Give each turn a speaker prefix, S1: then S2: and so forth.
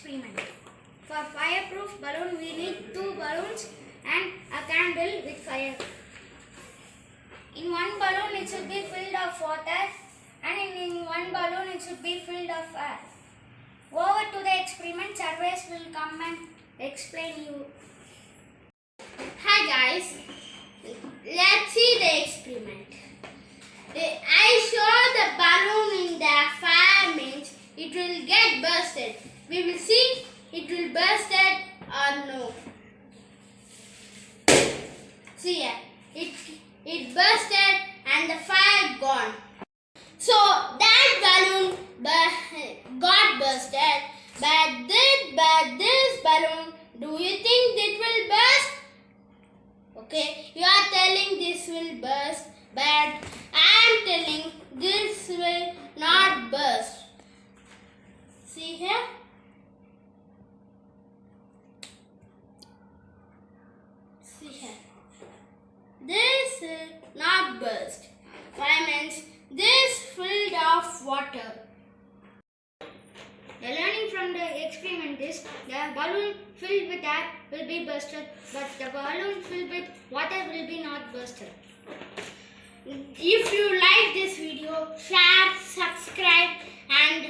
S1: experiment. For fireproof balloon, we need 2 balloons and a candle with fire. In one balloon, it should be filled of water, and in one balloon, it should be filled of air. Over to the experiment. Charvesh will come and explain you.
S2: Hi guys, let's see the experiment. I show the balloon in the fire means it will get bursted. We will see it will bursted or no. See here, it bursted and the fire gone. So that balloon got bursted, but this balloon, do you think it will burst? Okay, you are telling this will burst, but I am telling this will not burst. See here? See here. This will not burst. Why means this filled of water.
S1: The learning from the experiment is the balloon filled with air will be bursted, but the balloon filled with water will be not bursted.
S2: If you like this video, share, subscribe and